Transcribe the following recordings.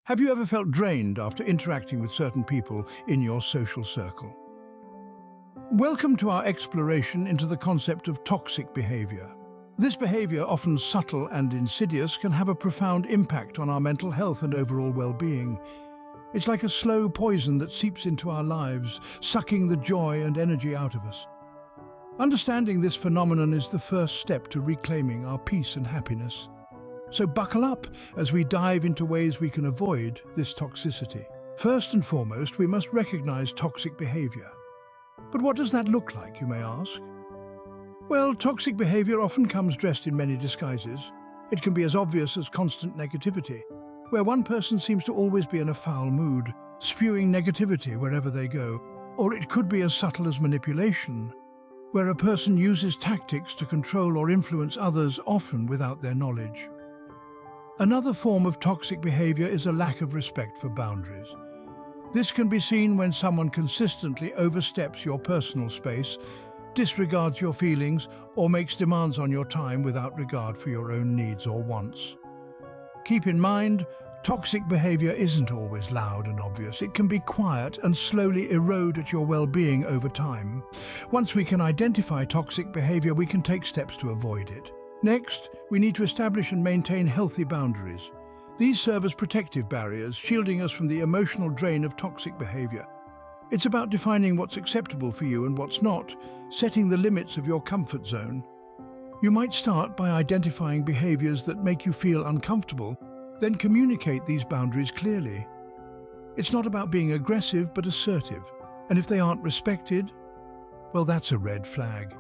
Have you ever felt drained after interacting with certain people in your social circle? Welcome to our exploration into the concept of toxic behavior. This behavior, often subtle and insidious, can have a profound impact on our mental health and overall well-being. It's like a slow poison that seeps into our lives, sucking the joy and energy out of us. Understanding this phenomenon is the first step to reclaiming our peace and happiness. So buckle up as we dive into ways we can avoid this toxicity. First and foremost, we must recognize toxic behavior. But what does that look like, you may ask? Well, toxic behavior often comes dressed in many disguises. It can be as obvious as constant negativity, where one person seems to always be in a foul mood, spewing negativity wherever they go. Or it could be as subtle as manipulation, where a person uses tactics to control or influence others, often without their knowledge. Another form of toxic behavior is a lack of respect for boundaries. This can be seen when someone consistently oversteps your personal space, disregards your feelings, or makes demands on your time without regard for your own needs or wants. Keep in mind, toxic behavior isn't always loud and obvious. It can be quiet and slowly erode at your well-being over time. Once we can identify toxic behavior, we can take steps to avoid it. Next, we need to establish and maintain healthy boundaries. These serve as protective barriers, shielding us from the emotional drain of toxic behavior. It's about defining what's acceptable for you and what's not, setting the limits of your comfort zone. You might start by identifying behaviors that make you feel uncomfortable, then communicate these boundaries clearly. It's not about being aggressive, but assertive. And if they aren't respected, well, that's a red flag.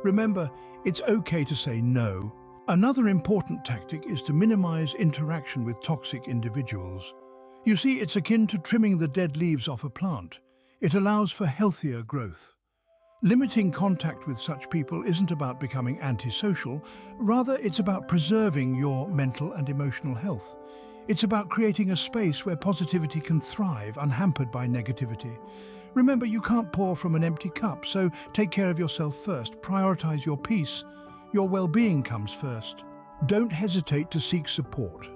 Remember, it's okay to say no. Another important tactic is to minimize interaction with toxic individuals. You see, it's akin to trimming the dead leaves off a plant. It allows for healthier growth. Limiting contact with such people isn't about becoming antisocial, rather it's about preserving your mental and emotional health. It's about creating a space where positivity can thrive, unhampered by negativity. Remember, you can't pour from an empty cup, so take care of yourself first. Prioritize your peace. Your well-being comes first. Don't hesitate to seek support.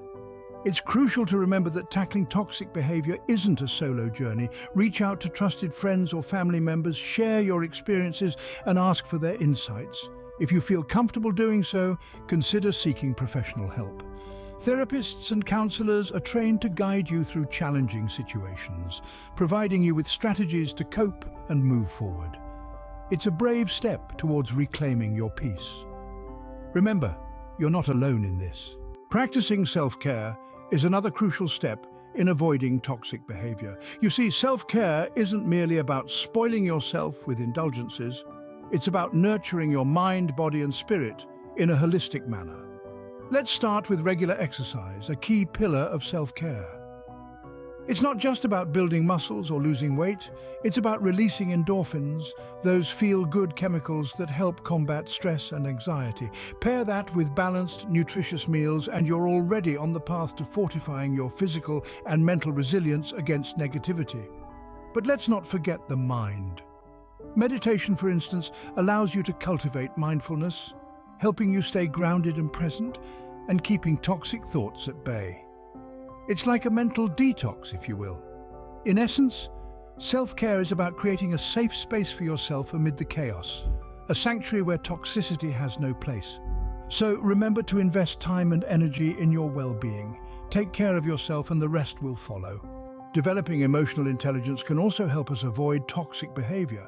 It's crucial to remember that tackling toxic behavior isn't a solo journey. Reach out to trusted friends or family members, share your experiences, and ask for their insights. If you feel comfortable doing so, consider seeking professional help. Therapists and counselors are trained to guide you through challenging situations, providing you with strategies to cope and move forward. It's a brave step towards reclaiming your peace. Remember, you're not alone in this. Practicing self-care is another crucial step in avoiding toxic behavior. You see, self-care isn't merely about spoiling yourself with indulgences. It's about nurturing your mind, body, and spirit in a holistic manner. Let's start with regular exercise, a key pillar of self-care. It's not just about building muscles or losing weight, it's about releasing endorphins, those feel-good chemicals that help combat stress and anxiety. Pair that with balanced, nutritious meals and you're already on the path to fortifying your physical and mental resilience against negativity. But let's not forget the mind. Meditation, for instance, allows you to cultivate mindfulness, helping you stay grounded and present, and keeping toxic thoughts at bay. It's like a mental detox, if you will. In essence, self-care is about creating a safe space for yourself amid the chaos, a sanctuary where toxicity has no place. So remember to invest time and energy in your well-being. Take care of yourself and the rest will follow. Developing emotional intelligence can also help us avoid toxic behavior.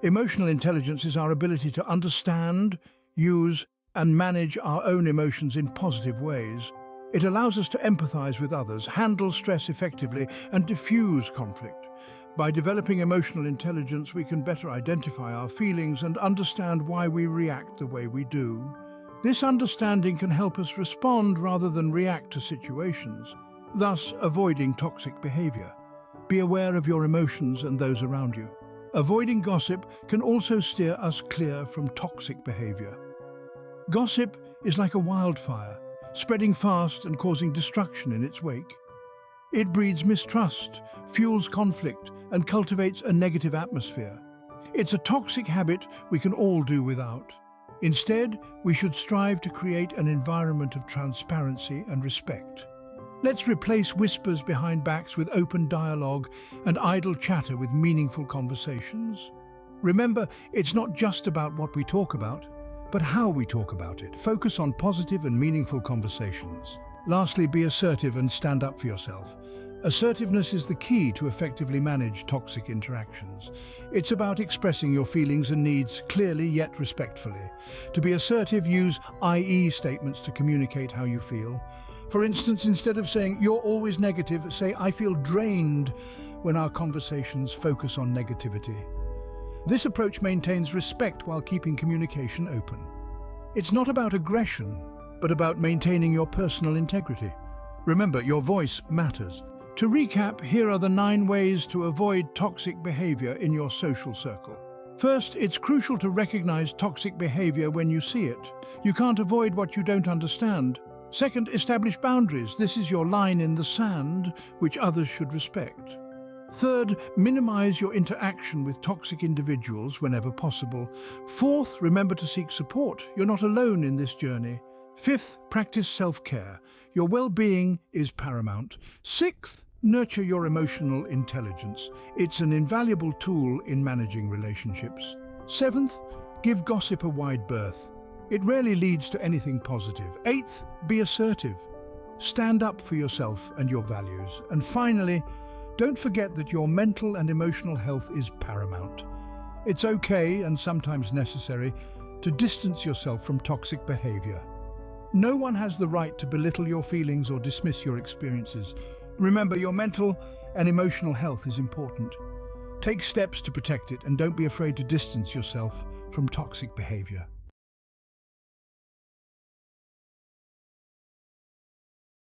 Emotional intelligence is our ability to understand, use, and manage our own emotions in positive ways. It allows us to empathize with others, handle stress effectively, and diffuse conflict. By developing emotional intelligence, we can better identify our feelings and understand why we react the way we do. This understanding can help us respond rather than react to situations, thus avoiding toxic behavior. Be aware of your emotions and those around you. Avoiding gossip can also steer us clear from toxic behavior. Gossip is like a wildfire, spreading fast and causing destruction in its wake. It breeds mistrust, fuels conflict, and cultivates a negative atmosphere. It's a toxic habit we can all do without. Instead, we should strive to create an environment of transparency and respect. Let's replace whispers behind backs with open dialogue and idle chatter with meaningful conversations. Remember, it's not just about what we talk about, but how we talk about it. Focus on positive and meaningful conversations. Lastly, be assertive and stand up for yourself. Assertiveness is the key to effectively manage toxic interactions. It's about expressing your feelings and needs clearly yet respectfully. To be assertive, use I statements to communicate how you feel. For instance, instead of saying, "You're always negative," say, "I feel drained," when our conversations focus on negativity. This approach maintains respect while keeping communication open. It's not about aggression, but about maintaining your personal integrity. Remember, your voice matters. To recap, here are the 9 ways to avoid toxic behavior in your social circle. First, it's crucial to recognize toxic behavior when you see it. You can't avoid what you don't understand. Second, establish boundaries. This is your line in the sand, which others should respect. Third, minimize your interaction with toxic individuals whenever possible. Fourth, remember to seek support. You're not alone in this journey. Fifth, practice self-care. Your well-being is paramount. Sixth, nurture your emotional intelligence. It's an invaluable tool in managing relationships. Seventh, give gossip a wide berth. It rarely leads to anything positive. Eighth, be assertive. Stand up for yourself and your values. And finally, don't forget that your mental and emotional health is paramount. It's okay, and sometimes necessary, to distance yourself from toxic behavior. No one has the right to belittle your feelings or dismiss your experiences. Remember, your mental and emotional health is important. Take steps to protect it, and don't be afraid to distance yourself from toxic behavior.